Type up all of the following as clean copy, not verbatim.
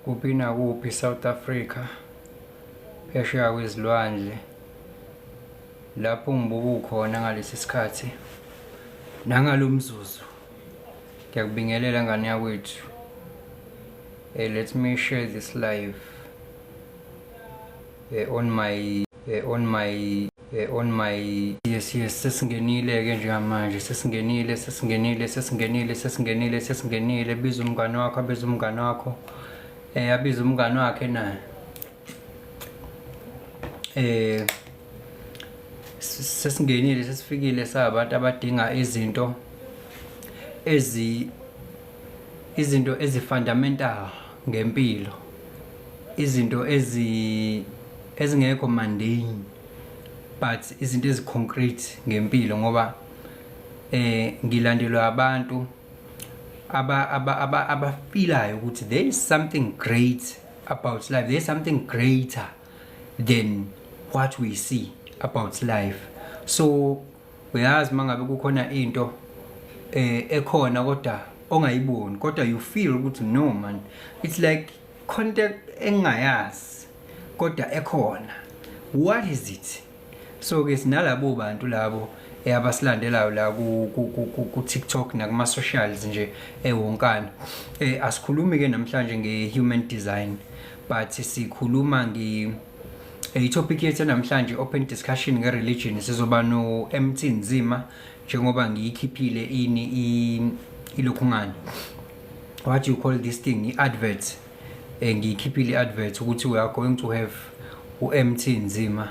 kuphi nakuphi South Africa phesheya kwezilwandle lapho ngibuka ukhona ngalesi sikhathi nangalomzuzu ngiyakubingelela ngane yakwethu. Let me share this live on my yes sesingenile ke njengamanje sesingenile biza umngane wakho abiza umngane wakho abiza umngane wakhe naye sesingenile sesifikile sabantu abadinga izinto ezifundamental ngempilo, izinto ezingekho mundane but izinto eziconcrete ngempilo, ngoba ngilandelwa abantu abafilayo ukuthi there is something great about life, there is something greater than what we see about life. So uyazi mangabe kukhona into ekhona kodwa ongayiboni kodwa you feel ukuthi no man, it's like contact engayazi kodwa ekhona, what is it? So ke sinalabo bantu labo abasilandelayo la ku TikTok nakuma socials nje wonkana. Asikhulumi ke namhlanje nge-human design but sikhuluma topic yethu namhlanje open discussion nge-religion. Sizoba no MT Nzima njengoba ngiyikhiphile ilokhungane, what you call this thing, i-advert. Ngiyikhiphile i-advert ukuthi we are going to have u-MT Nzima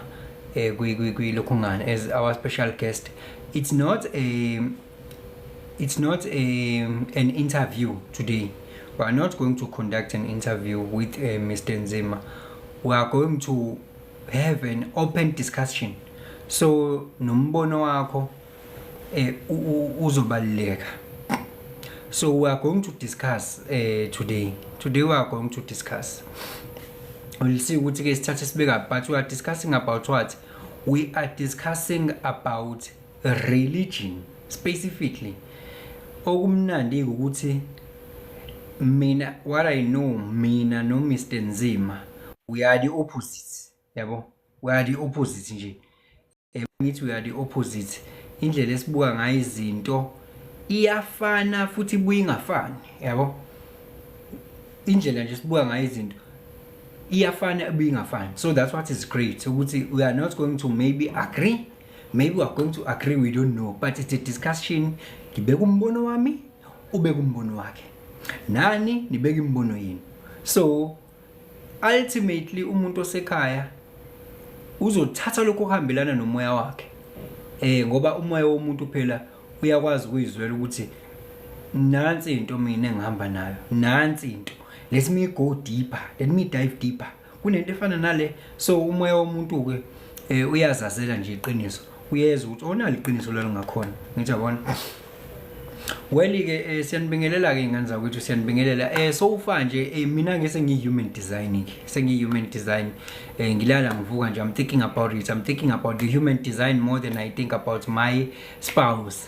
kwilokhungane as our special guest. It's not an interview today. We are not going to conduct an interview with Mr. Nzima. We are going to have an open discussion. So nombono wakho uzobaleka. So we are going to discuss today we are going to discuss, we'll see ukuthi ke sithathe sibeka, but we are discussing about what? We are discussing about religion specifically. Okumnandi ukuthi mina, what I know, mina no Mr. Nzima, we are the opposites, yabo, we are the opposites nje. Ngithi we are the opposites. Indlela esibuka ngayo izinto iyafana futhi ibuye ingafani, yabo. Indlela nje sibuka ngayo izinto iyafana ibuye ingafani. So that's what is great. Ukuthi we are not going to maybe agree, maybe we are going to agree, we don't know, but it's a discussion. Ngibeka umbono wami, ubeka umbono wakhe, nani nibeka imbono yini. So ultimately umuntu osekhaya uzothatha lokho kuhambelana nomoya wakhe, ngoba umoya womuntu phela uyakwazi ukuyizwela ukuthi nansi into mina engihamba nayo, nansi into, let me go deeper, let me dive deeper kunento efana nale. So umoya womuntu ke uyazazela nje iqiniso, uyeza ukuthi onali iqiniso lalingakhona. Ngiyabona well ke siyanibingelela ke ingane zakwethu, siyanibingelela. So far nje mina ngese ngi-human design ke, sengi-human design. Ngilala ngivuka nje, I'm thinking about it, I'm thinking about the human design more than I think about my spouse.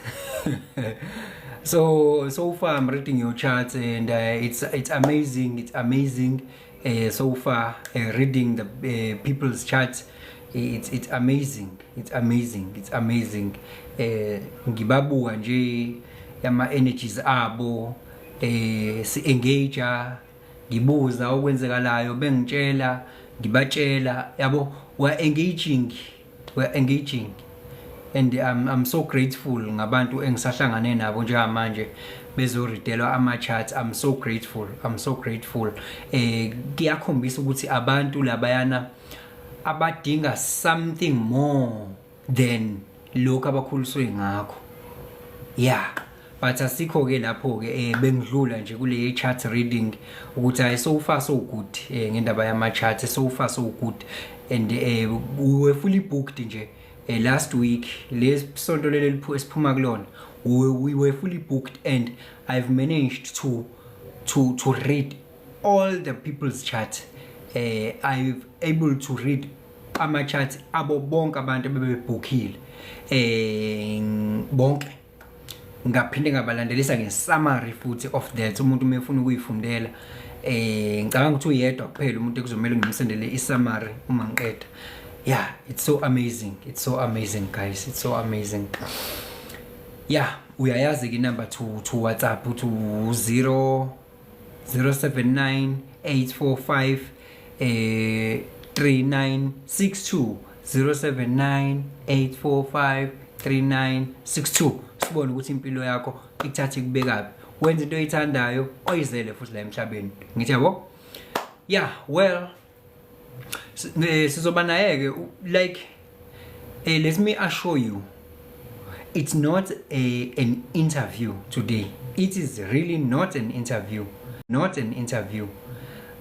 So far I'm reading your charts and it's amazing, so far reading the people's charts. It's amazing. Ngibabuka nje yama energies abo, si engage, ngibuza okwenzekalayo, bengitshela, ngibatshela, yabo. We're engaging and I'm so grateful ngabantu engisahlangane nabo njengamanje bezoridelwa ama charts. I'm so grateful. Kuyakhombisa ukuthi abantu labayana abadinga something more than lokho abakhuliswe ngakho, yeah. But asikho ke lapho ke bengidlula nje kule chart reading ukuthi ay so far so good ngendaba yama charts, so far so good. And we were fully booked nje last week, lesonto leli esiphuma kulona, we were fully booked and I've managed to read all the people's chart. I've able to read ama charts abo bonke abantu bebebhookile bonke ngaphinde ngabalandelisa ngesummary futhi of that umuntu umefuna ukuyifundela ngicabanga ukuthi uyedwa kuphela umuntu ekuzomela ngimsendele isummary uma ngiqeda. Yeah, it's so amazing guys, it's so amazing. Yeah, uyayazi ke number to WhatsApp to 079 845 3962 079 845 3962. Sibone ukuthi impilo yakho ikuthatha ikubekapi, wenza into oyithandayo oyizele futhi la emhlabeni. Ngithi yabo? Yeah, well, sizoba naye ke like let me assure you, it's not an interview today. It is really not an interview.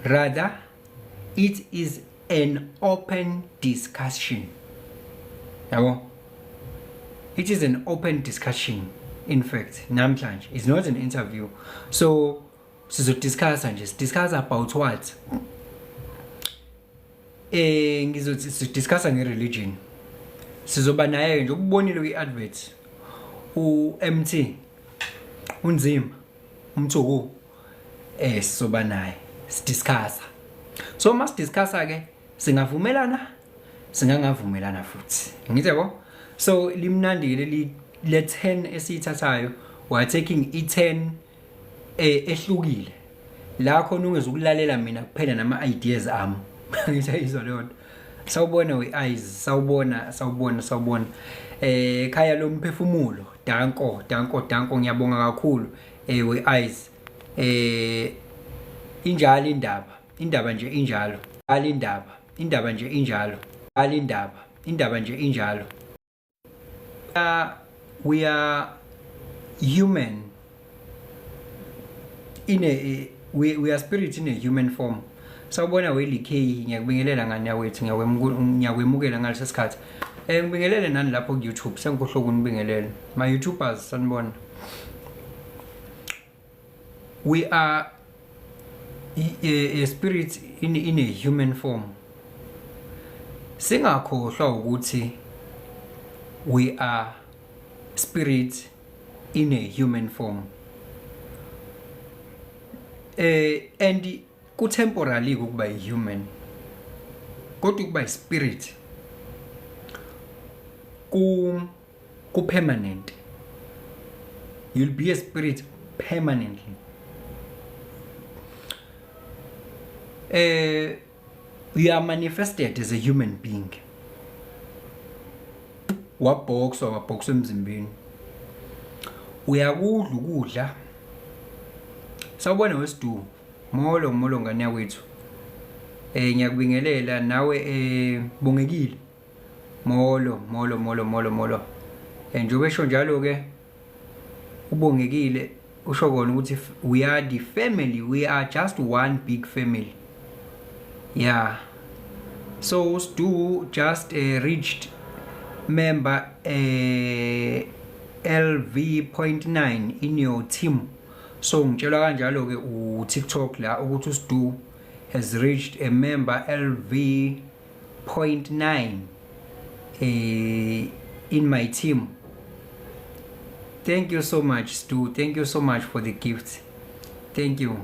Rather, it is an open discussion. Yabo? It is an open discussion. In fact, namhlanje it's not an interview. So discuss about what? Discuss nge-religion. Sizoba naye nje ukubonile i-advert u-MT unzima umthuku sizoba naye sidiscussa. So masidiscussa ke singavumelana singangavumelana futhi. Ngithi yabo? So limnandile le 10 esiyithathayo we taking i10 ehlukile la khona ungezukulalela mina kuphela nama ideas ami. Ngithi izolo yona sawubona we-eyes sawubona khaya lo mphefumulo danko ngiyabonga kakhulu we-eyes injalo indaba nje injalo indaba nje injalo. We are human we are spirit in a human form. Sawubona we-LK, ngiyakubingelela ngani yawethu, ngiyakwemukela ngalesi sikhathi. Ngibingelele nani lapho ku YouTube, sengikhohlwa ukunibingelela. My YouTubers sanibona. We are a spirit in a human form. Singakhohlwa ukuthi we are spirit in a human form. And temporarily ukuba human kodwa ukuba spirit ku permanent. You'll be a spirit permanently. You are manifested as a human being. Wabhokswa emzimbeni. Uyakudla ukudla. Sawubona wesidu. Molo ngane yakwethu. Ngiyakubingelela nawe bongekile. Molo. Njobe esho njalo ke ubongekile usho kona ukuthi we are the family, we are just one big family. Yeah. So Stu just reached member LV.9 in your team. So ngitshela kanjalo ke uTikTok la ukuthi uStu has reached a member LV.9 in my team. Thank you so much, Stu. Thank you so much for the gift. Thank you.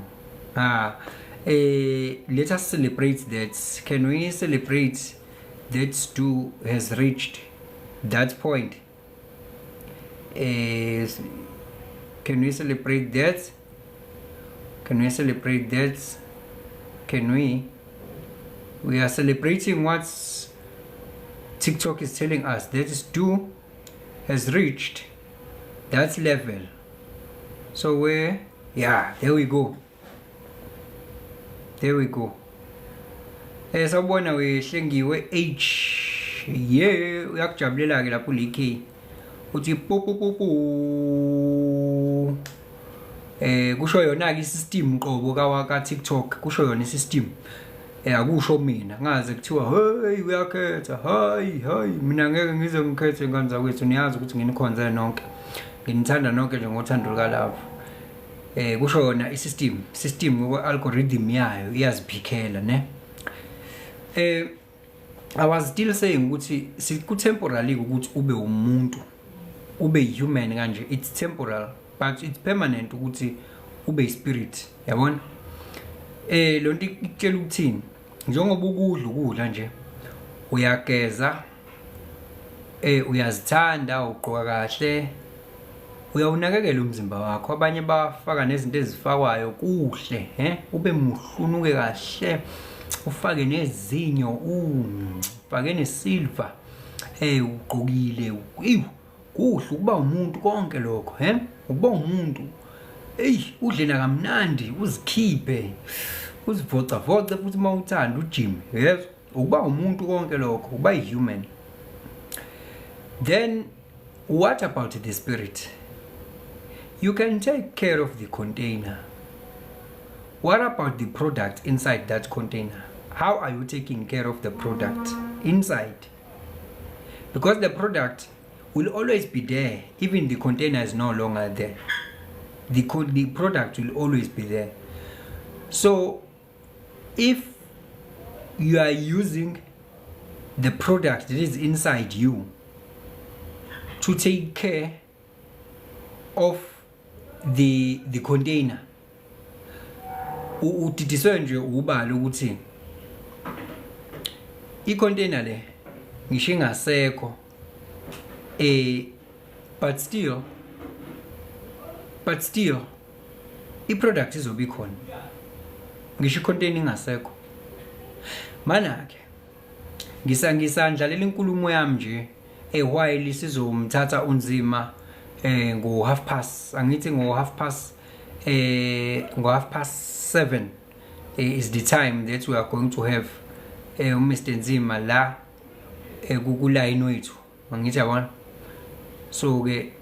Let us celebrate that. Can we celebrate that Stu has reached that point? Can we celebrate that? We are celebrating what TikTok is telling us. That Stu has reached that level. So there we go. Sawubona wehlengiwe H. Yeah, uyakujabulela ke lapho LK. Uthi popopopo. Kusho yona ke system qobo ka TikTok, kusho yona isystem. Akusho mina, ngaze kuthiwa hey uyakhetha, hayi mina ngeke ngize ngikhethe nganza kwethu, niyazi ukuthi nginikhonza nonke. Nginithanda nonke nje ngothando lukalapho. Kusho yona isystem ngoko algorithm yayo iyaziphikela ne. I was still saying ukuthi ku temporarily ukuthi ube umuntu ube human kanje, it's temporal but it's permanent ukuthi ube spirit, yabona. Lo nto ikutshela ukuthini, njengoba ukudla nje uyageza, uyazithanda, ugqoka kahle, uyawunakekela umzimba wakho. Abanye bafaka nezinto ezifakwayo kuhle, ube muhlunuke kahle, ufake nezinyo, ufake nesilver, ugqokile, kuhle ukuba umuntu konke lokho, ukuba umuntu, udle nakamnandi, uzikhiphe, uzivocavoce futhi uma uthanda ujim, yes, ukuba umuntu konke lokho, uba human. Then what about the spirit? You can take care of the container. What about the product inside that container? How are you taking care of the product inside? Because the product will always be there, even the container is no longer there. The product will always be there. So if you are using the product that is inside you to take care of the container, udidiswe nje ubalo ukuthi i-container le ngisho ingasekho, but still i-product izobe ikhona ngisho i-container ingasekho. Mana-ke ngisandlalela inkulumo yami nje while sizomthatha unzima ngo half past, angithi ngo half past 7 is the time that we are going to have Mr. Nzima la kuline wethu, angithi yabona. So ke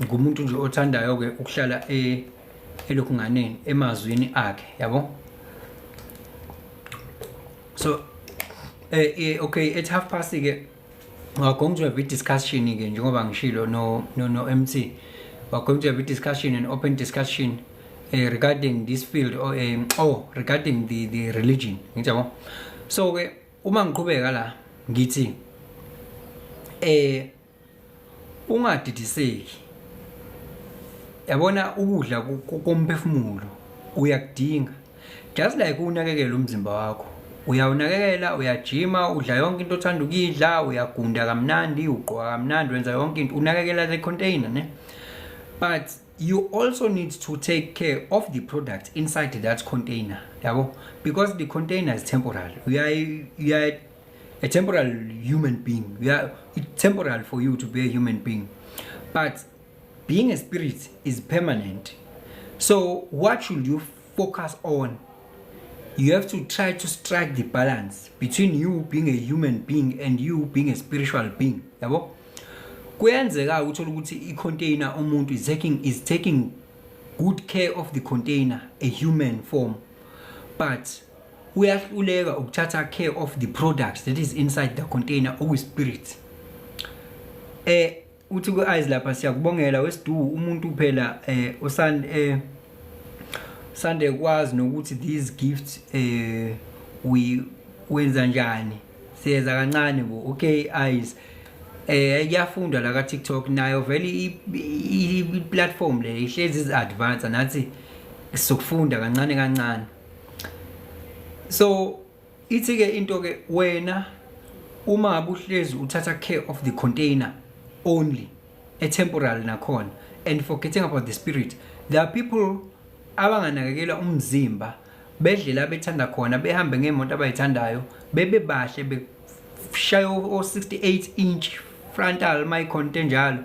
ngumuntu nje othandayo ke ukuhlala elokhu nganeni emazwini akhe, yabo. So okay, at half past ke we are going to have a discussion ke njengoba ngishilo no MT. We are going to have a discussion, an open discussion regarding this field or regarding the religion, ngiyabo. So ke uma ngiqhubeka la ngithi ungadidiseki, yabona, ukudla komphefumulo uyakudinga, just like unakekela umzimba wakho, uyawunakekela, uyajima, udla yonke into othanda ukidla, uyagunda kamnandi, ugqoka kamnandi, wenza yonke into, unakekela le container, ne? But you also need to take care of the product inside that container, yabo, because the container is temporal. You are a temporal human being. It's temporal for you to be a human being, but being a spirit is permanent. So what should you focus on? You have to try to strike the balance between you being a human being and you being a spiritual being, yabo. Kuyenzeka uthola ukuthi i-container umuntu is taking good care of the container, a human form, but uyahluleka ukuthatha care of the product that is inside the container, okuyispirit. Uthi ku-eyes lapha siyakubongela wesidu umuntu phela sande kwazi nokuthi these gifts wenza njani, siyeza kancane bo. Okay, eyes yafunda la ka TikTok nayo vele i-platform le ihlezi is-advance, nathi sokufunda kancane kancane. So ithi ke into ke wena uma abuhlezi uthatha care of the container only, a temporal nakhona, and forgetting about the spirit. There are people abanganakekela umzimba, bedlela bethanda khona, behambe ngemoto abayithandayo, bebe bahle, beshaya o 68 inch frontal my content njalo,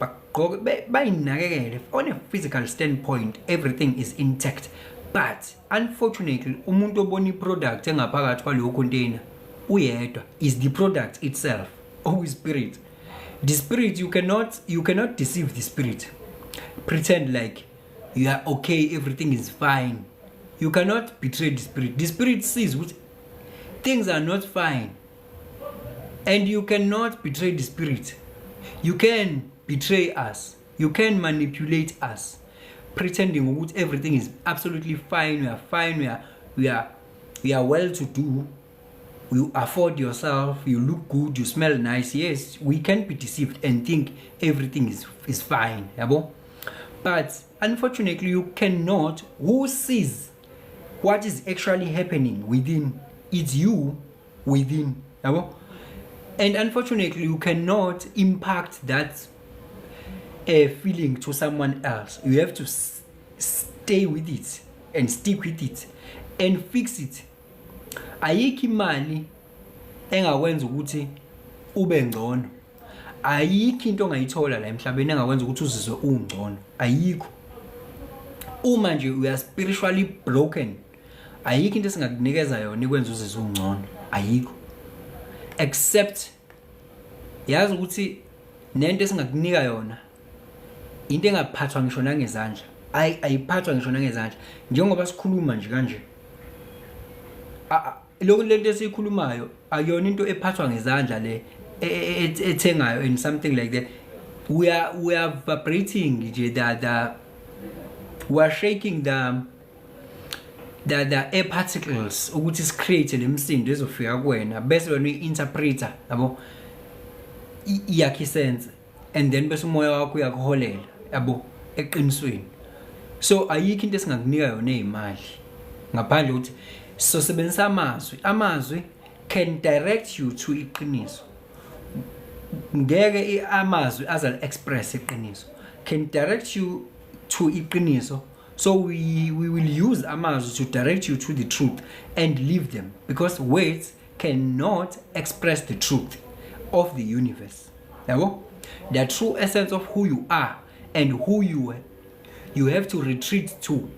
bagqoke bayinakekele. On a physical standpoint everything is intact, but unfortunately umuntu obona i-product engaphakathi kwaleyo container uyedwa is the product itself, or spirit. The spirit, you cannot deceive the spirit, pretend like you are okay, everything is fine. You cannot betray the spirit. The spirit sees what things are not fine, and you cannot betray the spirit. You can betray us, you can manipulate us, pretending that everything is absolutely fine, we are fine, we are well to do, you afford yourself, you look good, you smell nice. Yes, we can be deceived and think everything is fine, yabo. But unfortunately, you cannot. Who sees what is actually happening within? It's you within, yabo. And unfortunately, you cannot impact that feeling to someone else. You have to stay with it and stick with it and fix it. Ayikho imali engakwenza ukuthi ube ngcono. Ayikho into ongayithola la emhlabeni engakwenza ukuthi uzizwe ungcono. Ayikho. Uma nje we are spiritually broken, ayikho into esingakunikeza yona ikwenza uzizwe ungcono. Ayikho. Except yazi ukuthi nento esingakunika yona into engaphathwa ngisho nangezandla. Ayiphathwa ngisho nangezandla. Njengoba sikhuluma nje kanje. Lokho lento esikhulumayo ayona into ephathwa ngezandla le ethengayo and something like that. We are vibrating nje we are shaking the air particles ukuthi sicreate lemsindo ezofika kuwena bese wena uinterpreter yabo iyakhi sense and then bese umoya wakho uyakuholela yabo eqinisweni. So ayikho into esingakunika yona ezimali ngaphandle ukuthi so sebenzisa amazwi can direct you to iqiniso. Ngeke amazwi azal express iqiniso, can direct you to iqiniso. So we will use amazwi to direct you to the truth and leave them, because words cannot express the truth of the universe. Yabo? The true essence of who you are and who you have to retreat to.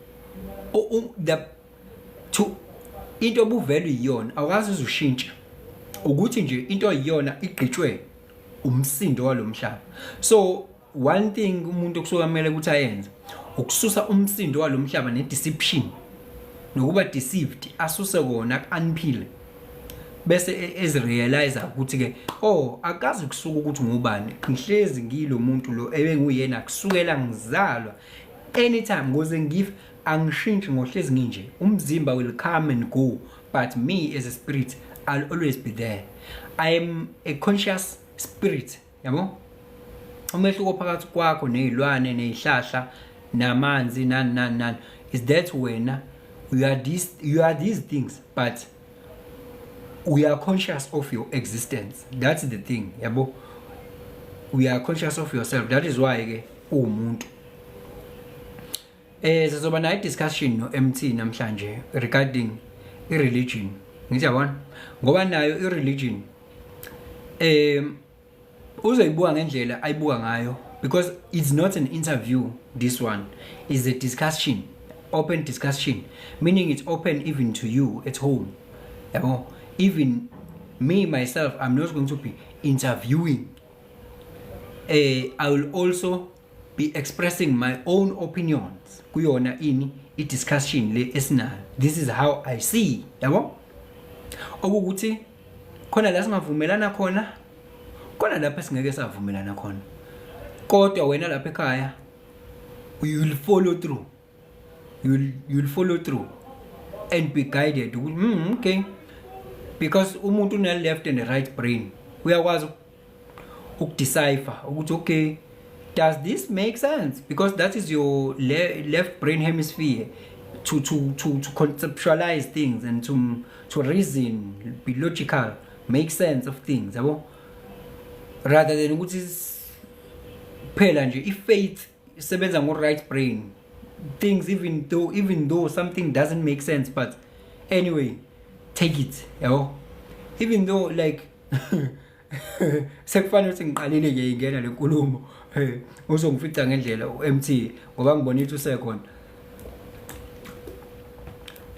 Into obuvelu iyona awukazi uzushintsha ukuthi nje into iyona igqitshwe umsindo walomhlaba. So one thing umuntu okusuka kumele ukuthi ayenze ukususa umsindo walomhlaba ne-deception nokuba deceived, asuse kona ku-unpeele bese ezirealize ukuthi ke akazi kusuka ukuthi ngubani, ngihlezi ngilo muntu lo ebenguyena kusukela ngizalwa. Anytime ngoze ngife angishintshi ngohlezi nginje. Umzimba will come and go, but me as a spirit I'll always be there. I am a conscious spirit, yabo. Umehluko phakathi kwakho nezilwane nezihlahla namanzi nani is that when you are these things, but we are conscious of your existence. That's the thing, yabo. We are conscious of yourself. That is why ke umuntu sizoba nayo discussion no MT namhlanje regarding ireligion. Ngithi yabona ngoba nayo ireligion uzoyibuka ngendlela ayibuka ngayo, because it's not an interview. This one is a discussion, open discussion, meaning it's open even to you at home. Yabo, even me myself, I'm not going to be interviewing. I will also be expressing my own opinions kuyona i-discussion le esinayo. This is how I see, yabo. Okuthi khona la singavumelana khona lapha singeke savumelana khona, kodwa wena lapha ekhaya you will follow through, you will follow through and be guided. Okay, because umuntu une left and the right brain uyakwazi ukudecipher ukuthi okay, does this make sense, because that is your left brain hemisphere to conceptualize things and to reason, be logical, make sense of things, yabo, rather than ukuthi phela nje i-faith isebenza ngo-right brain things, even though something doesn't make sense, but anyway take it, yabo. Even though like sekufanele ukuthi ngiqalile ke ingena le nkulumo uzongifitha ngendlela uMT ngoba ngibona ukuthi usekhona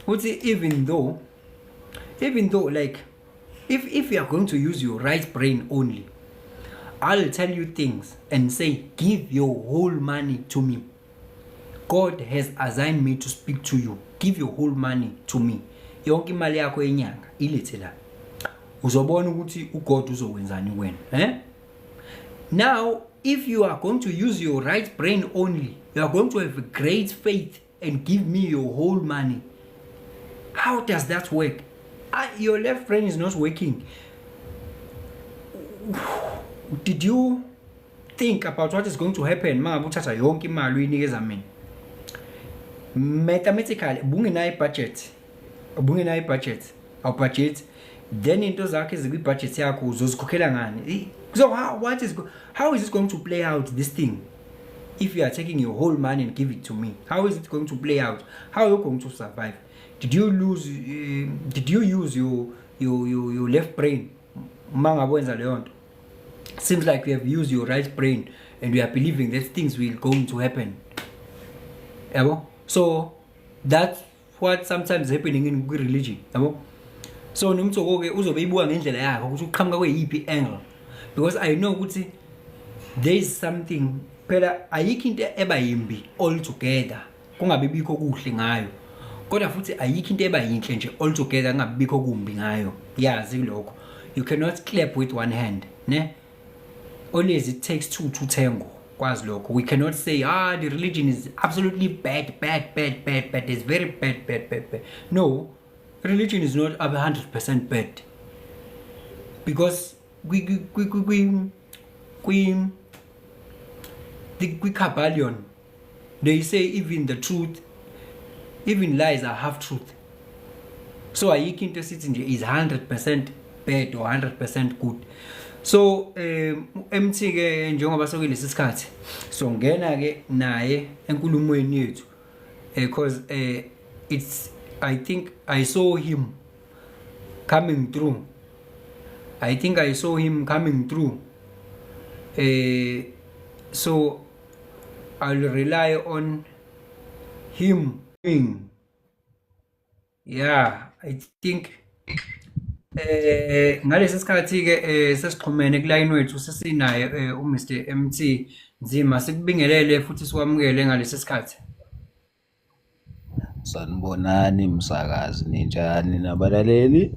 uthi even though like if you are going to use your right brain only, I'll tell you things and say give your whole money to me. God has assigned me to speak to you. Give your whole money to me. Yonke imali yakho enyanga ilethe la. Uzobona ukuthi uGod uzokwenzani kuwena, Now, if you are going to use your right brain only, you are going to have a great faith and give me your whole money. How does that work? your left brain is not working. Did you think about what is going to happen? Uthatha yonke imali uyinikeza mina. Mathematically, bungenayo budget. Bungenayo budget. Our budget. Then into zakhe zikwi-budget yakho uzozikhokhela ngani? So how is it going to play out this thing? If you are taking your whole money and give it to me, how is it going to play out? How are you going to survive? Did you use your left brain? Seems like you have used your right brain and you are believing that things will going to happen. So that's what sometimes happening in religion. So nomtsoke uzobe ibuka ngendlela yakho ukuthi uqhamuka kweyiphi angle, because I know ukuthi there is something phela ayikho into eba yimbi all together kungabe bikho kuhle ngayo, kodwa futhi ayikho into eba yinhle nje all together kungabe bikho kumbi ngayo. Yazi lokho, you cannot clap with one hand, ne? Always it takes two to tango. Kwazi lokho. We cannot say the religion is absolutely bad. It's very bad. No, religion is not 100% bad, because we Kabbalion, they say even the truth, even lies are half truth. So ayikho into sithi nje is 100% bad or 100% good. So MT ke njengoba sokulesi sikhathi so ngena ke naye enkulumweni yethu because it's, I think I saw him coming through. So I'll rely on him. Yeah, I think ngalesi sikhathi ke sesixhumene kuline wethu sesinaye uMr MT Nzima, sikubingelele futhi sikwamukele ngalesi sikhathi. Sanibonani msakazi, ninjani nabalaleli?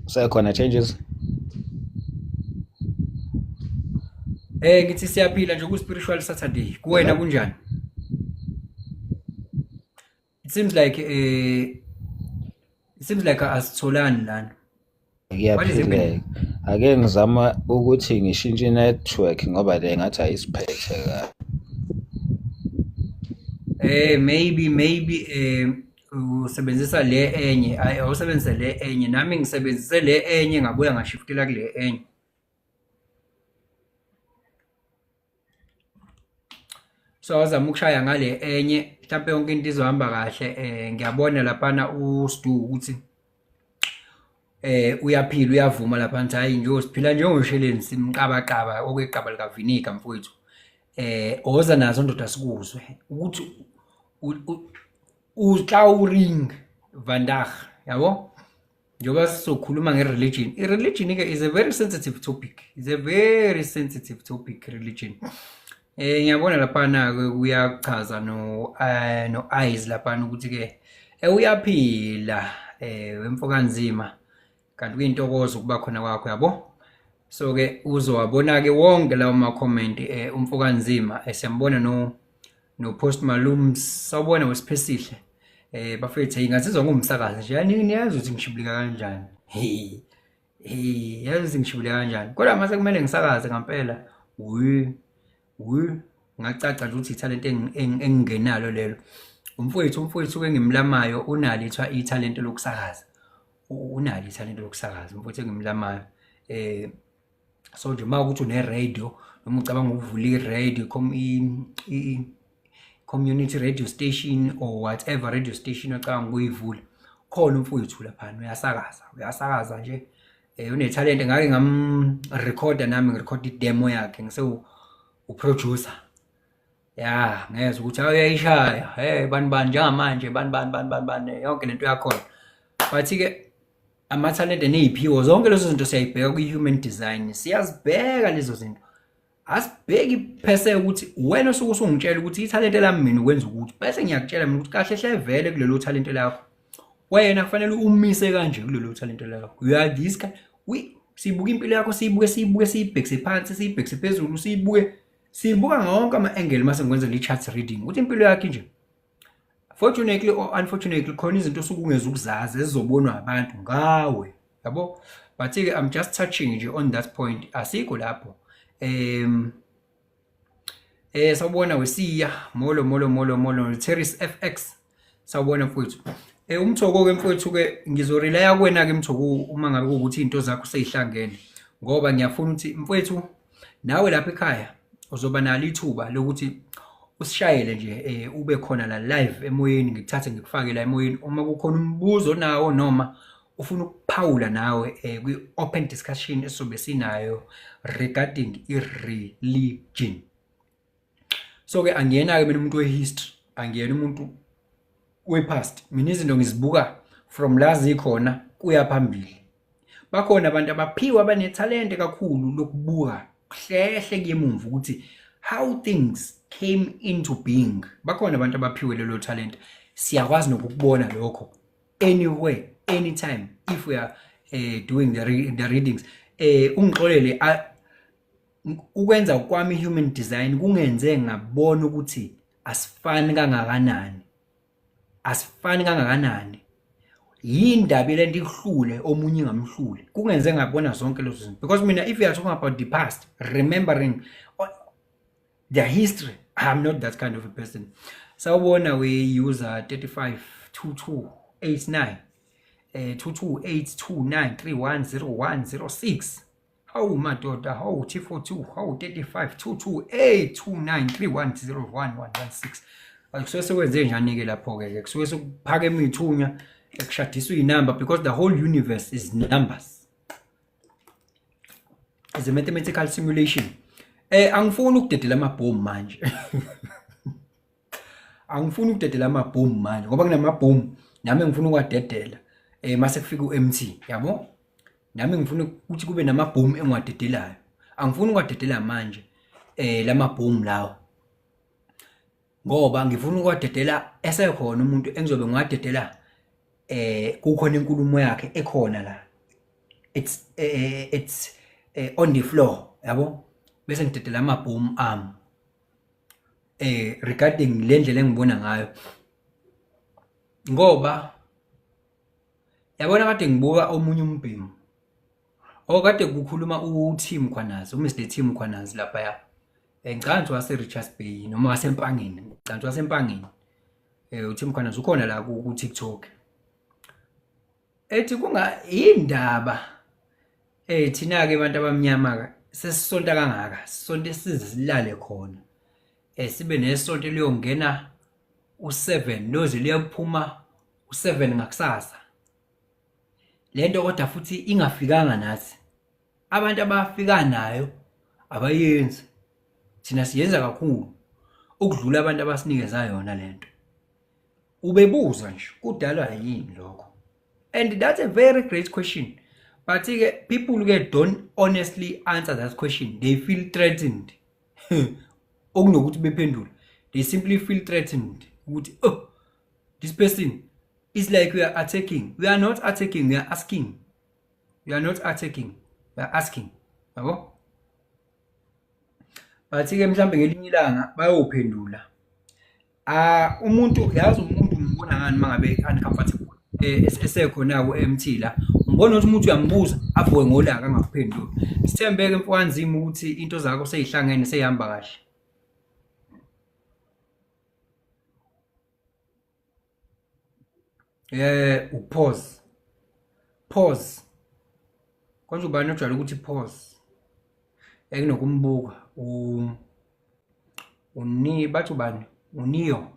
Sekhona changes? Ngithi siyaphila nje ku spiritual Saturday. Kuwena kunjani? It seems like asitholani lana. Ngiyaphila. Ake ngizama ukuthi ngishintshe network ngoba le ngathi ayisiphethe kahle. Maybe usebenzisa le enye, awusebenzise le enye, nami ngisebenzise le enye ngabuya ngashiftela kule enye. So awuzama ukushaya ngale enye mhlawumbe yonke into izohamba kahle. Ngiyabona lapha uStu ukuthi uyaphila, uyavuma lapha nje, hayi nje siphila njengosheleni simqabaqaba okweqaba likaVinika mfowethu. Oza nazo ndoda sikuzwe ukuthi uClauring vandag, yabo? Njoba sizokhuluma ngereligion. Ireligion ke is a very sensitive topic. It's a very sensitive topic, religion. Ngiyabona lapha kuyachaza no eyes lapha ukuthi ke uyaphila wemfoka nzima kanti kuyintokozo kuba khona kwakho, yabo? So ke uzowabona ke wonke lawo ma comment umfoka nzima siyambona no Post Malum, sawubona wesiphesihle. Bafethu ingasizwa ngumsakazi nje, niyazi ukuthi ngishibulika kanjani. Yazi ukuthi ngishibulika kanjani. Kodwa mase kumele ngisakaze ngempela. Ngacaca nje ukuthi italent engingenalo lelo. Umfowethu ke ngimlamayo unalo italent lokusakaza. Unalo italent lokusakaza umfowethu engimlamayo. So nje mawukuthi une radio noma ucabanga ukuvula i-radio community radio station or whatever radio station ocabanga ukuyivula, khona umfowethu lapha uyasakaza nje. Une talent, ngake ngam-recorda nami, ngirecorda i-demo yakhe ngise uproducer. Yeah, ngezwe ukuthi uyayishaya bani njengamanje bani yonke lento yakhona. But ke ama-talent neziphiwo zonke lezo zinto siyayibheka kwi-human design, siyazibheka lezo zinto. Asibheki phese ukuthi wena osuke usungitshela ukuthi italent lami mina ukwenza ukuthi, bese ngiyakutshela mina ukuthi kahle hle vele kulelo talent lakho wena kufanele umise kanje kulelo talent lakho. You are this guy. sibuka impilo yakho, siyibhekise phansi, siyibhekise phezulu, sibuka ngonke ama-angle mase ngikwenza i-chart reading ukuthi impilo yakho nje fortunately or unfortunately khona izinto osuke ungeze ukuzazi ezizobonwa abantu ngawe, yabo. But-ke I'm just touching nje on that point, asikho lapho. Sawubona wesiya molo Terris FX, sawubona mfowethu. Umthoko-ke mfowethu-ke ngizorelaya kuwena-ke mthoko uma ngabe ukuthi into zakho seyihlangene, ngoba ngiyafuna ukuthi mfowethu nawe lapha ekhaya uzoba nalo ithuba lokuthi usishayele nje ube khona la live emoyeni, ngikuthathe ngikufake la emoyeni uma kukhona umbuzo nawo noma ufuna ukuphawula nawe kwi-open discussion esobe sinayo regarding i-religion. So-ke angiyena-ke mina umuntu we-history, angiyena umuntu we-past, mina izinto ngizibuka from la zikhona kuya phambili. Bakhona abantu abaphiwe abanethalente kakhulu lokubuka hlehle kuyemumva ukuthi how things came into being. Bakhona abantu abaphiwe lelo talent, siyakwazi nokukubona lokho anywhere, anytime, if we are doing the readings. Ungixolele ukwenza kwami human design kungenze ngabona ukuthi asifani kangakanani, yindaba lento ihlule omunye ngamhlule, kungenze ngabona zonke lezo zinto. Because mina, if you are talking about the past, remembering the history, I'm not that kind of a person. Sawubona we user 352289 228293101006. Hawu madoda, hawu T42, hawu 35228293101116. Akusuke sekwenze njani ke lapho-ke, kusuke sekuphakeme ithunya ekushadiswa iy'namba, because the whole universe is numbers. It's a mathematical simulation. Angifuni ukudedela amabhomu manje. Angifuni ukudedela amabhomu manje ngoba kunamabhomu nami ngifuna ukwadedela mase kufika uMT, yabo. Nami ngifuna ukuthi kube namabhomu engiwadedelayo. Angifuni ukwadedela manje lamabhomu lawo, ngoba ngifuna ukwadedela esekhona umuntu engizobe ngiwadedela kukhona inkulumo yakhe ekhona la, it's on the floor, yabo. Bese ngidedela amabhomu ami regarding le ndlela engibona ngayo, ngoba yabona kade ngibuka omunye umbhemu okade kukhuluma uTim Khwanazi, uMr Tim Khwanazi lapha ya ngicabanga wase Richards Bay noma wasempangeni, ngicabanga wasempangeni. uTim Khwanazi ukhona la ku TikTok, ethi kunga indaba thina ke abantu abamnyama ka sesisonta kangaka, sisonto size silale khona, sibe nesonto liyongena u7 loze liyaphuma u7 ngakusasa. Lento kodwa futhi ingafikanga nathi, abantu abafika nayo abayenzi, thina siyenza kakhulu ukudlula abantu abasinikeza yona lento. Ubebuza nje kudalwa yini lokho, and that's a very great question. But people don't honestly answer that question. They feel threatened. Okunokuthi bephendula, they simply feel threatened. Oh, this person is like we are attacking. We are not attacking, we are asking. We are not attacking, we are asking. Yabo? But mhlambe ngelinye ilanga bayophendula. Umuntu yazi umuntu ngibona ngani mangabe uncomfortable esekhona ku-MT la, ngibona ukuthi umuntu uyambuza avuke ngolaka angakuphendula. Sithembeke mfwanzima ukuthi into zakho seyihlangene seyihamba kahle. Upause. Pause. Konje ubani ojwayele ukuthi pause. Ekinokumbuka bathi ubani? Uniyo.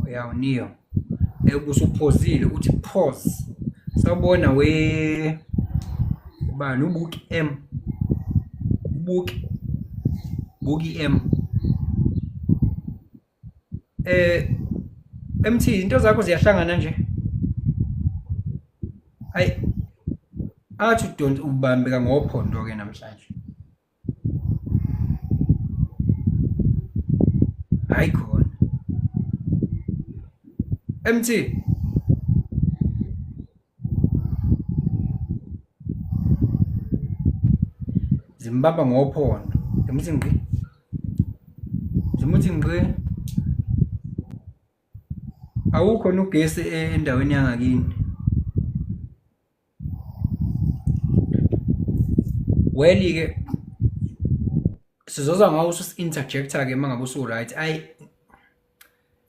Ya uniyo. Ubusuphozile uthi pause. Sawubona we ubani ubuki M. Buki M. MT into zakho ziyahlangana nje. Hayi. Athi don't ubambeka ngophondo ke namhlanje. Hayi khona. MT. zimbamba ngophondo zimuthi ngqi awukho nogesi endaweni yangakini. Well ke sizoza ngawo interjector ke mangabe usu right.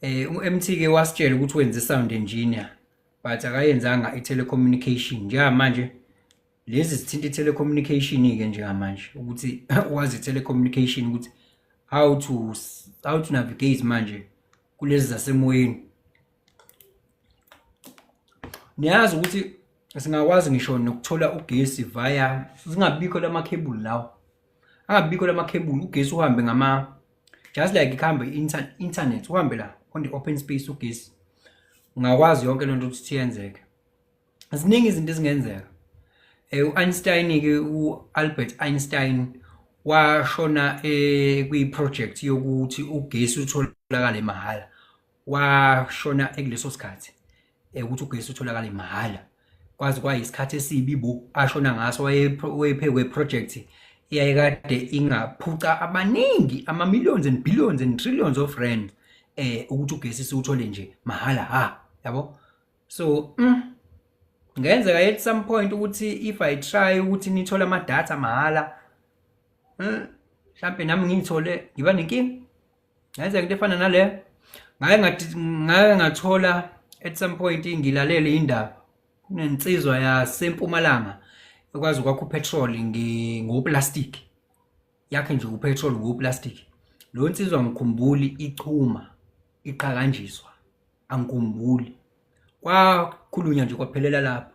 uMT ke wasitshela ukuthi wenze sound engineer but akayenzanga i-telecommunication. Njengamanje lezi zithinta i-telecommunication ke njengamanje ukuthi wazi i-telecommunication ukuthi how to navigate manje kulezi zasemoyeni. Niyazi ukuthi singakwazi ngisho nokuthola ugesi via singabikho lamakhebuli lawo. Angabikho lamakhebuli ugesi uhambe just like ikhambe internet uhambe la on the open space ugesi. Ungakwazi yonke lento ukuthi iyenzeke. Ziningi izinto ezingenzeka. U-Einstein ke u-Albert Einstein washona kwi-project yokuthi ugesi utholakale mahala. Washona kuleso sikhathi ukuthi ugesi utholakale mahala. Kwazi kwayisikhathi esibi bo ashona ngaso wayephe kwe-project iyayikade ingaphuca abaningi ama-millions and billions and trillions of rand ukuthi ugesi siwuthole nje mahala yabo. So ngenzeka at some point ukuthi if I try ukuthi nithola ama data mahala mhlambe nami ngithole ngiba nenkinga. Ngenzeka into efana nale ngake ngathola at some point ngilalele indaba kunensizwa yaseMpumalanga ekwazi ukwakha upetrol ngoplastic yakhe nje upetrol ngoplastic. Lo nsizwa ngikhumbuli ichuma iqhakanjiswa angikhumbuli kwakhulunywa nje kwaphelela lapho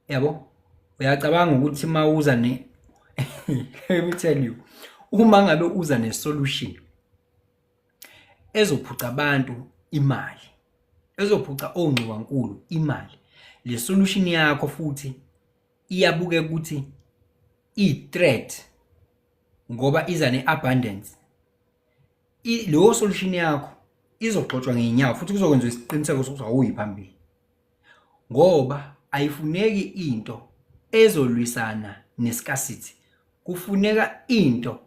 yabo. Uyacabanga ukuthi mawuza let me tell you, uma ngabe uza ne solution ezophuca abantu imali, ezophuca ongqiwankulu imali, le solution yakho futhi iyabuke ukuthi i-threat ngoba iza ne-abundance, lo solution yakho izoxoxwa ngeenyawo futhi kuzokwenza isiqiniseko sokuthi awuyi phambili ngoba ayifuneki into ezolwisana nescarcity. Kufuneka into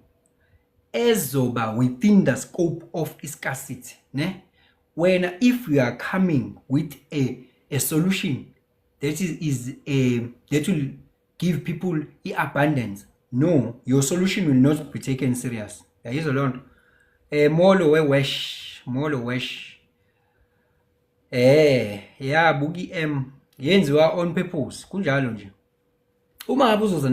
ezoba within the scope of scarcity, ne? When if you are coming with a solution that that will give people abundance, no, your solution will not be taken serious. Yayizwa lonto. Molo wesh ya buki yenziwa on purpose kunjalo nje. Uma ngabe uzoza